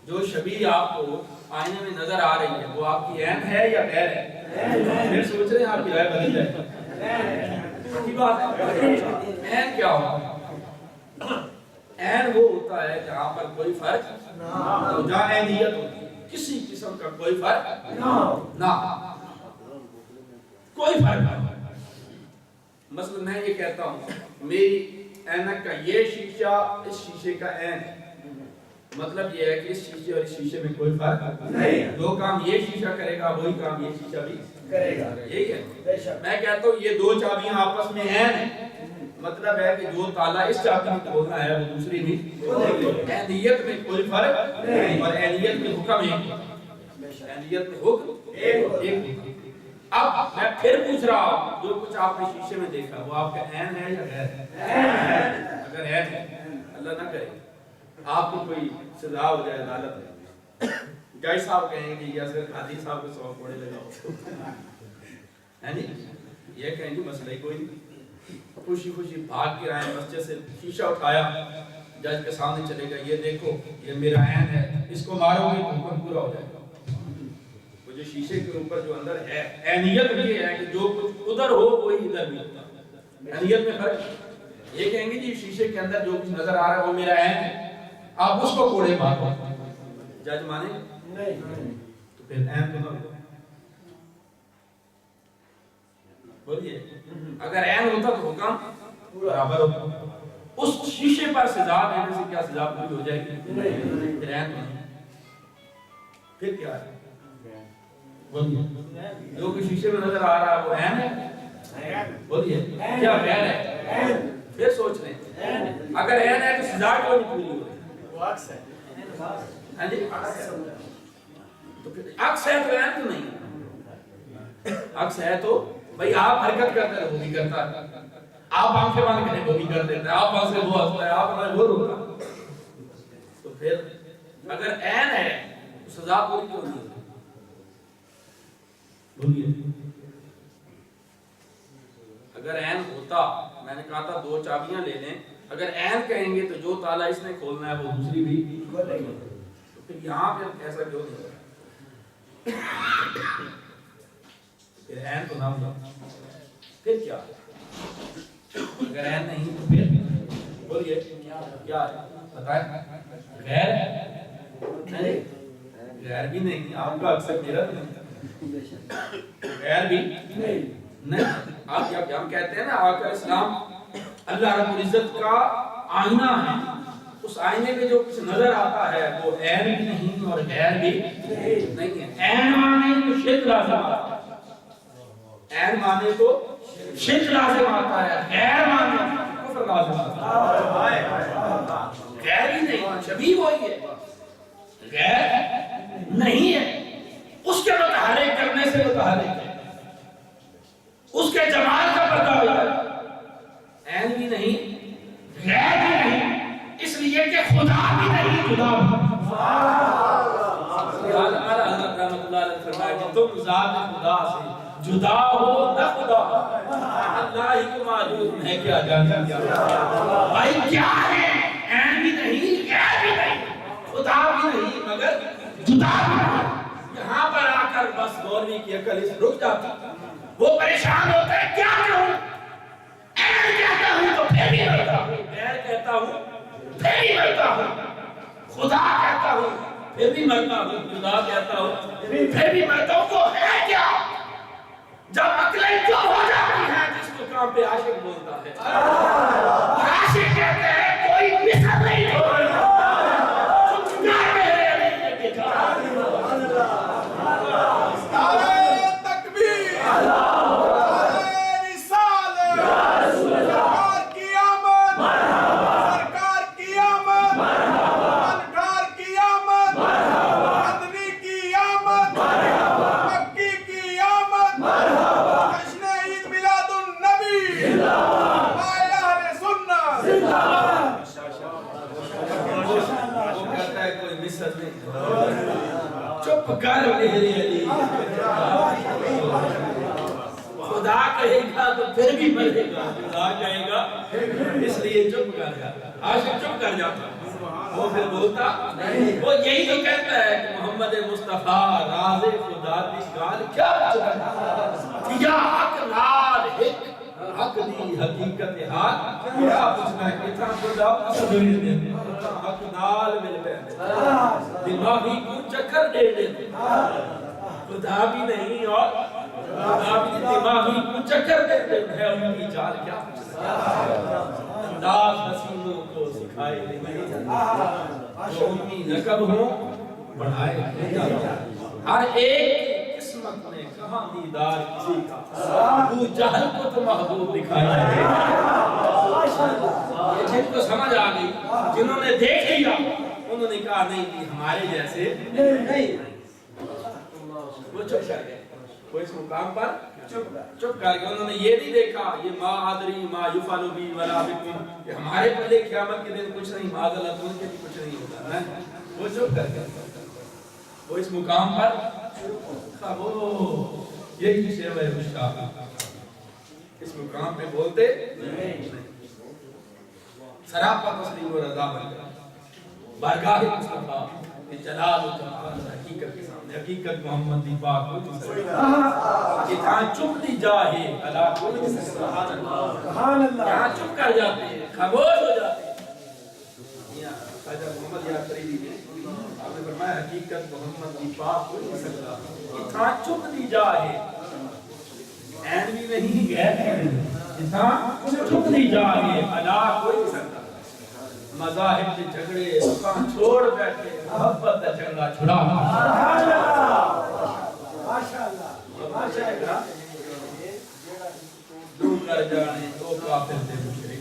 جو شبیہ آپ کو آئینے میں نظر آ رہی ہے وہ آپ کی عین ہے یا غیر ہے؟ پھر سوچ رہے ہیں آپ کی رائے بدل جائے کی بات ہے۔ عین کیا ہوتا ہے؟ عین وہ ہوتا ہے جہاں پر کوئی فرق نہ، جہاں عینیت ہوتی ہے، کسی قسم کا کوئی فرق نہ، کوئی فرق نہ۔ مثلا میں یہ کہتا ہوں میری اینک کا یہ شیشہ اس شیشے کا عین ہے، مطلب یہ ہے کہ اس شیشے اور اس شیشے میں کوئی فرق نہیں، جو کام یہ شیشہ کرے گا وہی کام یہ شیشہ بھی کرے گا، یہی ہے۔ میں کہتا ہوں یہ دو چابیاں آپس میں عین ہیں، مطلب ہے کہ جو تالا اس چابی میں کھولنا ہے وہ دوسری بھی، عینیت میں کوئی فرق نہیں، اور عینیت میں حکم ایک ہے، عینیت میں حکم ایک۔ اب میں پھر پوچھ رہا ہوں جو کچھ آپ نے شیشے میں دیکھا وہ آپ کا عین ہے یا غیر ہے؟ اگر عین ہے اللہ نہ کرے آپ کو کوئی سزا ہو جائے عدالت میں، جج صاحب کہیں گے یا پھر قاضی صاحب کو 100 کوڑے لگاؤ، ہے نہیں؟ یہ کہیں گے مسئلہ ہی کوئی نہیں، خوشی خوشی بھاگ کے آئے مسجد سے شیشہ اٹھایا، جج کے سامنے چلے گا یہ دیکھو یہ میرا عین ہے، اس کو مارو گے حکم پورا ہو جائے گا۔ وہ جو شیشے کے اوپر جو اندر ہے عینیت یہ ہے کہ جو کچھ ادھر ہو وہی ادھر بھی ہوتا، عینیت میں فرق۔ یہ کہیں گے جی شیشے کے اندر جو کچھ نظر آ رہا ہے وہ میرا عین ہے، آپ اس کو کوڑے مارو، جج مانے نہیں، تو پھر عین تو نہ ہو۔ بولیے اگر عین ہوتا تو حکم برابر ہوتا، اس شیشے پر سزا دینے سے کیا سزا پوری ہو جائے گی؟ پھر عین تو نہیں، پھر کیا ہے؟ بولیے جو کہ شیشے میں نظر آ رہا ہے وہ عین ہے؟ بولیے کیا غیر ہے؟ پھر سوچ رہے ہیں اگر عین ہے تو سزا کیوں نہیں پوری ہو رہی؟ وہ عکس ہے، ہاں جی تو پھر عکس ہے تو عین تو نہیں، عکس ہے تو بھئی آپ حرکت کرتے ہیں وہ بھی کرتا ہے، آپ آنکھیں بند کریں وہ بھی کر دیتا ہے، آپ ہنسے وہ ہنستا ہے، آپ ہنسے وہ روتا ہے، تو پھر اگر عین ہے تو سزا پوری کیوں نہیں ہوتی؟ بولیے اگر عین ہوتا، میں نے کہا تھا 2 چابیاں لے لیں، اگر عین کہیں گے تو جو تالا اس نے کھولنا ہے وہ دوسری بھی کھولے گی، تو پھر یہاں پھر ایسا کیوں نہیں ہوتا؟ پھر عین تو نہ ہوگا، پھر کیا؟ اگر عین نہیں تو پھر بولیے کیا ہے؟ بتائیں غیر نہیں، غیر بھی نہیں، آپ کا اکثر میرا بھی نہیں، غیر بھی نہیں۔ آپ جب ہم کہتے ہیں نا آقا اسلام اللہ رب العزت کا آئینہ ہے، اس آئینے میں جو کچھ نظر آتا ہے وہ عین بھی نہیں اور غیر بھی نہیں ہے۔ عین مانے تو شرک لازم آتا ہے، عین مانے تو شرک لازم آتا ہے، غیر مانے تو کفر لازم آتا ہے۔ غیر ہی نہیں، شبیہ وہی ہے، غیر نہیں ہے، اس کے متحرک کرنے سے متحرک ہے، اس کے جمال کا پردہ ہوتا ہے، عین بھی نہیں غیر بھی نہیں، اس لیے کہ خدا بھی نہیں خدا بھی۔ حضرت رحمت اللہ علیہ فرمایا کہ تم ذات خدا سے جدا ہو نہ خدا، اللہ ہی کو معلوم ہے کیا جانتا بھائی کیا ہے، عین بھی نہیں غیر بھی نہیں، خدا بھی نہیں مگر جدا بھی نہیں۔ یہاں پر آ کر بس مولوی کی عقل اس رک جاتی، وہ پریشان ہوتا ہے کیا کہوں، عین کہتا ہوں تو پھر بھی مرتا ہوں، غیر کہتا ہوں پھر بھی مرتا ہوں، خدا کہتا ہوں پھر بھی مرتا ہوں، خدا کہتا ہوں پھر بھی مرتا ہوں۔ وہ ہے کیا جب عقلیں جو ہو جاتی ہیں جس مقام پہ عاشق بولتا ہے؟ عاشق کہتے ہیں کوئی مثل نہیں چپ کر میرے علی، خدا کہے گا تو پھر بھی مرے گا، خدا کہے گا اس لیے چپ کر جاتا، عاشق چپ کر جاتا، وہ پھر بولتا وہ یہی تو کہتا ہے کہ محمد مصطفیٰ راز خدا دی گال کیا یا حق نال حق دی حقیقت حق کیا پوچھنا ہے اتنا خدا حق نال مل پہ دماغی کو چکر دے دیتے، خدا بھی نہیں اور خدا بھی دماغی کو چکر دے دیتے ہیں، ان کی چال کیا انداز حسینوں کو سکھائے نہیں، جو امی لقب ہوں بڑھائے ہر ایک قسمت نے کہاں دیدار کسی کا، ابو جہل کو تو محبوب دکھایا ہے، جن کو سمجھ آ گئی، جنہوں نے دیکھ لیا انہوں نے کہا نہیں کہ ہمارے جیسے نہیں، وہ چپ کر گئے، وہ اس مقام پر چپ کر گئے، انہوں نے یہ نہیں دیکھا یہ ما ادری ما یفعل بی ولا بکم کہ ہمارے پلے قیامت کے دن کچھ نہیں، معاذ اللہ ان کے بھی کچھ نہیں ہوگا، وہ چپ کر گئے، وہ اس مقام پر یہی شیوہ مشتاق اس مقام پہ بولتے سراپا تسلیم و رضا بن گیا، بارگاہ مصطفیٰ کہ جلال و جمال حقیقت کے سامنے، حقیقت محمد دی پاک کو جہاں چپ دی جاہے اللہ کو سبحان اللہ، یہاں چپ کر جاتے ہیں، خاموش ہو جاتے ہیں، خواجہ محمد یاد کری دیئے آپ نے فرمایا حقیقت محمد دی پاک کو نہیں سکتا، اتھا چپ دی جاہے این بھی نہیں گئے، اتھا چپ دی جاہے اللہ کوئی نہیں سکتا، مذاہب کے جھگڑے سکان چھوڑ بیٹھے محبت کا جھگڑا چھڑا،
ماشاءاللہ ماشاءاللہ
دو کر جانے دو کافر دے مشرک،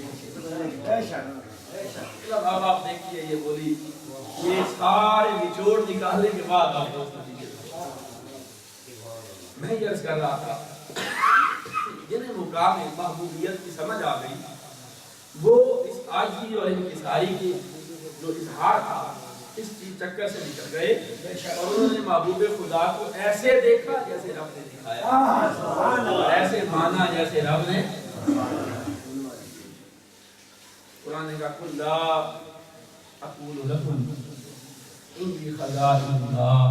اب آپ دیکھئے یہ بولی یہ سارے نچوڑ نکالنے کے بعد آپ دوست نتیجے میں یہ عرض کر رہا تھا جنہیں مقام محبوبیت کی سمجھ آ گئی وہ اس عاجزی اور انکساری کی جو اظہار تھا اس چیز چکر سے نکل گئے اور انہوں نے محبوب خدا کو ایسے دیکھا جیسے رب نے دکھایا، ایسے مانا جیسے رب نے، قرآن کا قل لا اقول لکم انی خزائن اللہ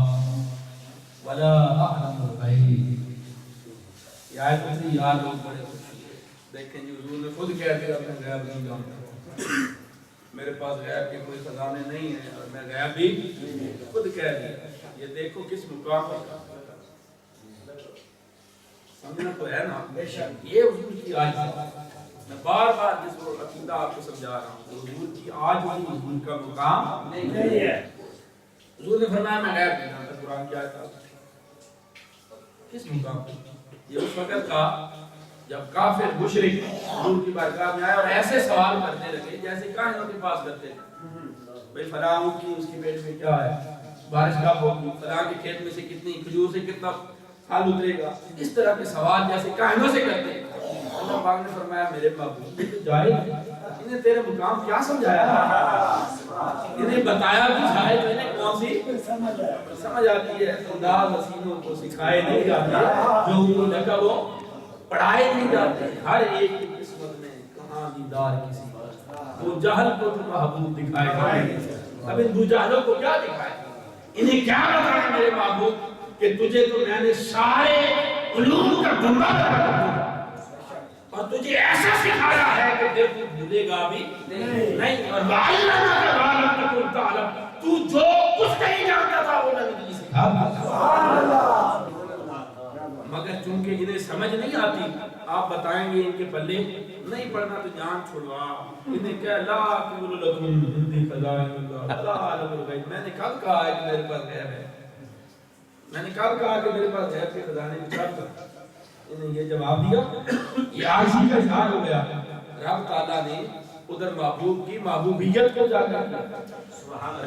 ولا اعلم الغیب، یہ آیت سے یاد لوگ بڑے خوشی ہے، دیکھیں جی حضور نے خود کہہ دیا میں غیب نہیں جانتا، میرے پاس غیب کے کوئی خزانے نہیں ہیں اور میں غیب بھی خود کہہ دیا، یہ دیکھو کس مقام پر سمجھنا تو ہے نا، یہ حضور کی عاجزی، میں بار بار جس کو عقیدہ آپ کو سمجھا رہا ہوں حضور کی عاجزی حضور کا مقام نہیں ہے، حضور نے فرمایا میں غیب نہیں جانتا، قرآن کیا تھا کس مقام پر، یہ اس وقت تھا جب کافر مشرک حضور کی بارگاہ میں آئے اور ایسے سوال کرنے لگے جیسے کاہنوں کے پاس کرتے ہیں، بھئی فلاں کی اس کی پیٹ میں کیا ہے، بارش کب ہوگی، فلاں کے کھیت میں سے کتنی کھجور سے کتنا پھل اترے گا، اس طرح کے سوال جیسے کاہنوں سے کرتے ہیں، اللہ پاک نے فرمایا میرے محبوب یہ تو جاہل انہیں تیرے مقام کیا سمجھایا، انہیں بتایا بھی جائے تو انہیں کون سی سمجھ آتی ہے، خدا حسینوں کو سکھائے نہیں جاتے جو انہوں نے کہا وہ پڑھائے نہیں جاتے، ہر ایک کی قسمت میں کہاں دیدار کسی وہ جہل کو تو محبوب دکھائے گئے، اب ان دو جہلوں کو کیا دکھائے، انہیں کیا بتایا میرے محبوب کہ تجھے تو میں نے سارے علوم کا بندہ کر دیا اور تجھے ایسا سکھایا ہے کہ پھر تو بھولے گا بھی نہیں، اور تو جو کچھ نہیں جانتا تھا وہ نبی جی سکھا، مگر چونکہ انہیں سمجھ نہیں آتی آپ بتائیں گے ان کے پلے نہیں پڑھنا تو جان چھوڑوا، انہیں کہا لا اقول لکم عندی خزائن اللہ ولا اعلم الغیب، میں نے کب کہا ہے کہ میرے پاس غیب ہے، میں نے کب کہا کہ میرے پاس غیب کے خزانے میں کب تھا؟ انہیں یہ جواب دیا، یہ عاجزی کا اظہار ہو گیا۔ رب تعالیٰ نے ادھر محبوب کی محبوبیت کو جاگر کیا،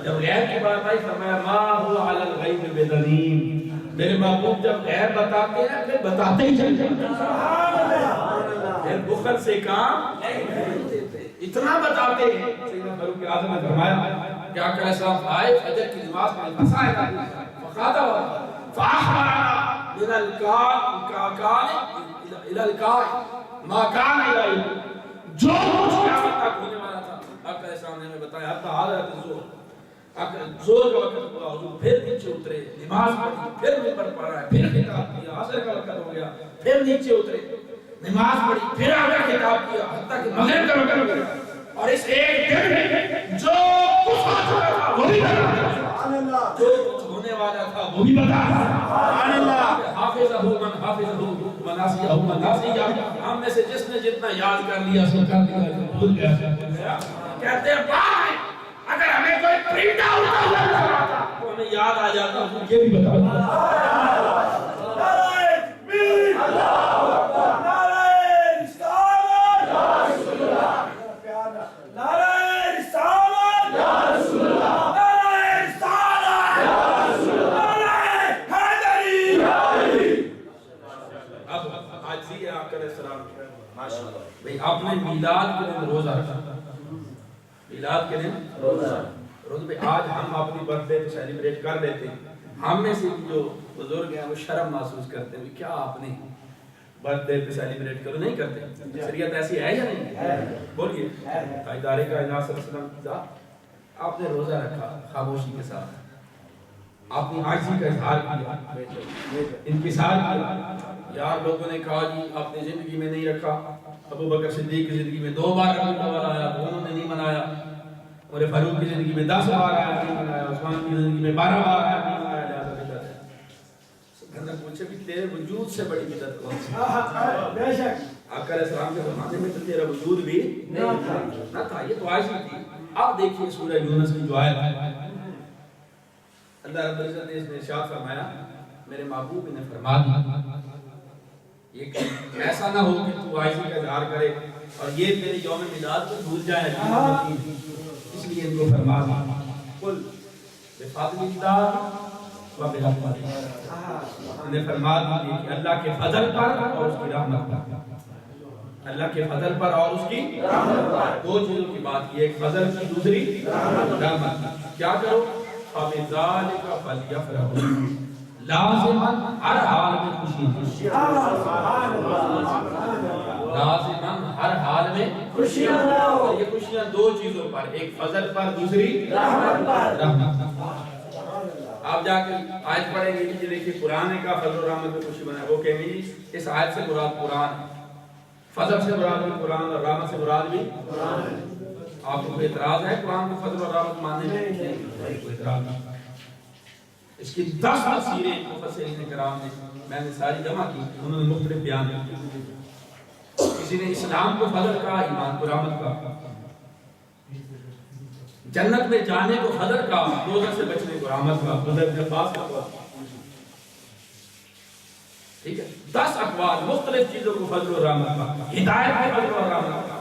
جب غیب کی بات آئی فرمایا ما هو علی الغیب بضنین، میرے محبوب جب غیب بتاتے ہیں پھر بتاتے ہی چلتے ہیں، پھر بخل سے کام نہیں دیتے، اتنا بتاتے ہیں۔ سیدنا فاروق اعظم نے فرمایا کہ آقا علیہ السلام آئے فجر کی نماز میں فسائے فقادا فاخبرنا من الکان الى الکان ما کان الیہ، جو کچھ قیامت تک ہونے والا تھا آقا علیہ السلام نے ہمیں بتایا، حتی حضرت الظہر، زور کا وقت ہوا حضور پھر نیچے اترے، نماز پڑھی، پھر منبر پڑھا ہے، پھر خطاب کیا، عصر کا وقت ہو گیا، پھر نیچے اترے، نماز پڑھی، پھر آگے خطاب کیا، حتیٰ کہ مغرب کا وقت ہو گیا، اور اس ایک دن میں جو کچھ ہو چکا تھا وہ بھی بتا دیا، جو کچھ ہونے والا تھا وہ بھی بتا دیا۔ حافظہ من حافظہ مناسیہ مناسیہ، ہم میں سے جس نے جتنا یاد کر لیا سو کر لیا، بھول گیا، کہتے ہیں بھائی اگر ہمیں کوئی پرنٹ آؤٹ کرواتا تو ہمیں یاد آ جاتا، یہ بھی بتا دیا۔ آپ نے میلاد کے دن روزہ رکھا، میلاد کے دن روزہ پہ آج ہم اپنی برتھ ڈے سیلیبریٹ کر لیتے ہیں، ہم میں سے جو بزرگ ہیں وہ شرم محسوس کرتے ہیں کیا آپ نے برتھ ڈے پہ سیلیبریٹ کرو، نہیں کرتے، شریعت ایسی ہے یا نہیں؟ بولیے ادارے کا اجلاس صلی اللہ علیہ وسلم کی ذات، آپ نے روزہ رکھا خاموشی کے ساتھ، آپ نے عاجزی کا اظہار کیا، انکسار کیا۔ یار لوگوں نے کہا جی آپ نے زندگی میں نہیں رکھا، ابو بکر صدیق کی زندگی میں 2 بار رمضان والا آیا تو انہوں نے نہیں منایا، عمر فاروق کی زندگی میں 10 بار آیا نہیں منایا، عثمان کی زندگی میں 12 بار آیا نہیں منایا، لہذا بدعت ہے۔ بندہ پوچھے بھی تیرے وجود سے بڑی بدعت کون سی؟ بے شک آقا علیہ السلام کے زمانے میں تو تیرا وجود بھی نہ تھا، یہ تو عائشہ تھی۔ آپ دیکھیے سورہ یونس کی جو آیت اللہ رب العزت نے اس میں ارشاد فرمایا، میرے محبوب نے فرما دیا یہ کہ ایسا نہ ہو کہ تو عائشہ کا اظہار کرے اور یہ تیرے یوم میلاد کو بھول جائے، اس لیے ان کو فرما دیا قل بفضل اللہ و برحمتہ، انہیں فرما دیا کہ اللہ کے فضل پر اور اس کی رحمت پر، اللہ کے فضل پر اور اس کی رحمت پر، 2 چیزوں کی بات کی، ایک فضل کی دوسری رحمت کی۔ کیا کرو فَبِذَلِكَ فَلْيَفْرَحُوا، لازماً ہر حال میں خوشی، لازماً ہر حال میں خوشیاں مناؤ، یہ خوشیاں 2 چیزوں پر، ایک فضل پر دوسری رحمت پر۔ آپ جا کے آیت پڑھیں گے کہ دیکھیں قرآن کا فضل و رحمت میں خوشی منائے، وہ کہیں گے اس آیت سے مراد قرآن، فضل سے مراد بھی قرآن اور رحمت سے مراد بھی قرآن۔ آپ کو اعتراض ہے قرآن کو فضل و رحمت ماننے میں؟ کوئی اعتراض نہیں۔ اس کی 10 تفسیریں مفسرین کرام نے میں نے ساری جمع کی، انہوں نے مختلف بیان کیے۔ کسی نے اسلام کو فضل کہا، ایمان کو رحمت کہا، جنت میں جانے کو فضل کہا، دوزخ سے بچنے کو رحمت کہا، حضرت عباس کا قول۔ ٹھیک ہے، 10 اقوال مختلف چیزوں کو فضل و رحمت کہا، ہدایت کو فضل و رحمت کہا،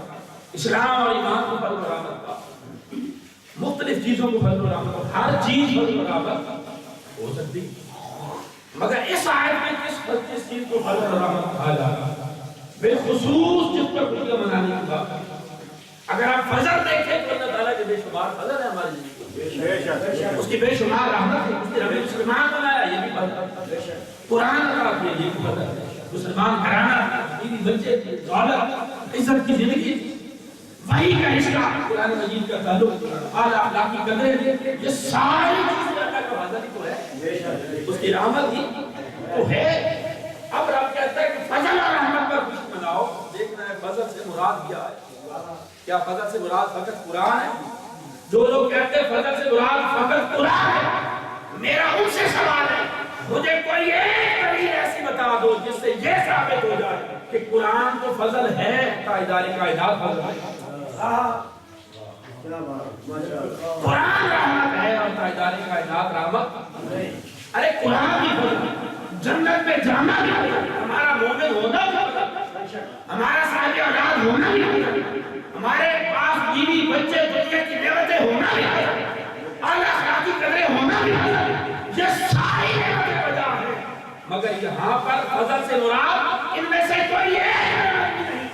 اسلام اور ایمان کو فضل و رحمت کہا، مختلف چیزوں کو فضل و رحمت کہا، ہر چیز فضل و رحمت ہو سکتی، مگر اس آیت میں کس چیز کو فضل و رحمت کہا جا رہا ہے؟ بالخصوص جس پر خوشیاں منانے کی بات۔ اگر آپ فضل دیکھیں تو اللہ تعالیٰ کے بے شمار فضل ہے ہماری زندگی، اس کی بے شمار رحمت ہے، اس نے ہمیں مسلمان بنایا، یہ بھی فضل ہے، قرآن عطا کیا، یہ بھی فضل ہے، مسلمان گھرانہ، بیوی بچے، دولت، عزت کی زندگی، وحی کا حصہ، قرآن مجید کا تعلق، اعلیٰ اخلاقی قدریں، یہ ساری چیزیں اللہ کا فضل ہی تو ہے، اس کی رحمت ہی تو ہے۔ اب رب کہتا ہے کہ فضل اور رحمت پر خوشی مناؤ، دیکھنا ہے مراد کیا ہے؟ کیا فضل سے مراد فقط قرآن ہے؟ جو لوگ کہتے ہیں فضل سے مراد فقط قرآن ہے، میرا ان سے سوال ہے مجھے کوئی ایک دلیل ایسی بتا دو جس سے یہ ثابت ہو جائے کہ قرآن کو فضل ہے، تاجدار کائنات فضل ہے، قرآن رحمت ہے اور تاجدار کائنات رحمت نہیں۔ ارے قرآن کی فضل، جنت میں جانا بھی فضل، ہمارا مومن ہونا بھی فضل، ہمارا صاحب اولاد ہونا بھی فضل، ہمارے پاس بیوی بچے دنیا کی نعمتیں ہونا بھی فضل، اعلیٰ اخلاقی قدریں ہونا بھی فضل، یہ ساری نعمتیں وجہ ہے۔ مگر یہاں پر فضل سے مراد ان میں سے کوئی ایک نہیں،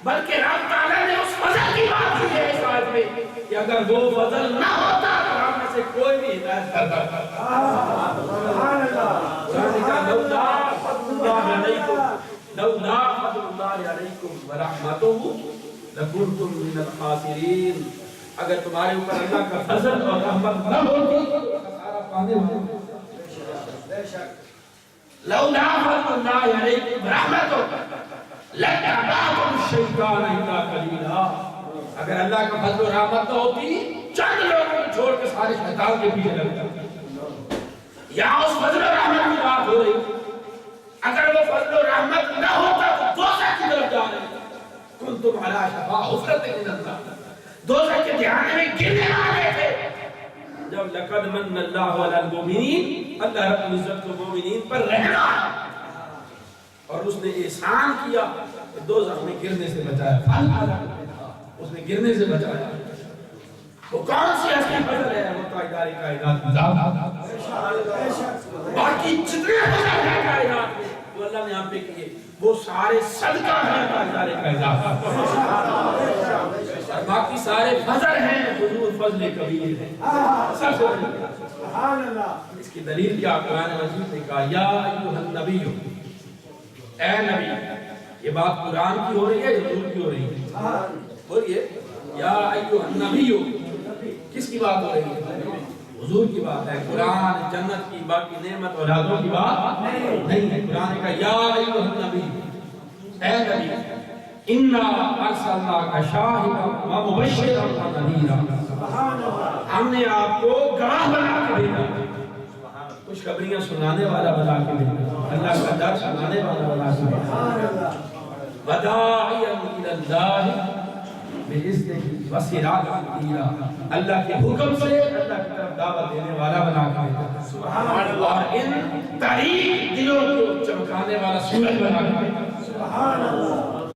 بلکہ رب تعالیٰ نے اس فضل کی بات کی ہے اس آیت میں کہ اگر وہ فضل نہ ہوتا تو ہم میں سے کوئی بھی ہدایت کرتا۔
سبحان اللہ،
لولا فضل اللہ علیکم لولا فضل اللہ علیکم ورحمتہ لکنتم من الخاسرین، اگر تمہارے اوپر اللہ کا فضل اور رحمت نہ ہوتی تو خسارہ پانے والے۔
بے شک
لولا فضل اللہ علیکم ورحمتہ لاتبعتم الشیطان الا قلیلا، اگر اللہ کا فضل و رحمت نہ ہوتی چند لوگوں کو چھوڑ کے سارے شیطان کے پیچھے لگ جاتے۔ یہاں اس فضل و رحمت کی بات ہو رہی، اگر وہ فضل و رحمت نہ ہوتا تو دوزخ کی طرف جا رہے، کنتم علی شفا حفرۃ من النار، دوزخ کے دھیانے میں گرنے والے تھے۔ جب لقد من اللہ علی المؤمنین، اللہ رب العزت کو مومنین پر رحمہ اور اس نے احسان کیا کہ دوزخ میں گرنے سے بچایا، اس نے گرنے سے بچایا۔ وہ کون سی اصلی فضل ہے؟ وہ تاجدار کائنات کی ذات، باقی جتنے فضل ہیں کائنات میں جو اللہ نے آپ پہ کیے وہ سارے صدقہ ہیں تاجدار کائنات، اور باقی سارے فضل ہیں حضور فضل کبیر ہیں۔ سب سے
سبحان اللہ،
اس کی دلیل کیا؟ قرآن مجید نے کہا یا ایھا النبی، اے نبی، یہ بات قرآن کی ہو رہی ہے حضور کی ہو رہی ہے؟ بولیے یا ایھا النبی، کس کی بات ہو رہی ہے؟ حضور کی بات ہے۔ قرآن جنت کی باقی نعمت اولادوں کی بات نہیں ہے۔ قرآن کا یا ایھا النبی، اے نبی، انا ارسلناک شاہدا و مبشرا و نذیرا، ہم نے آپ کو گواہ بنا کے بھیجا، خوشخبریاں سنانے والا بنا کے بھیجا، اللہ کا در سنانے والا بنا کے بھیجا، وداعیا الی اللہ بإذنہ وسراجا منیرا، اللہ کے حکم سے اللہ کی طرف دعوت دینے والا بنا کے بھیجا، سبحان اللہ، اور ان تاریک دلوں کو چمکانے والا سورج بنا کے بھیجا، سبحان اللہ۔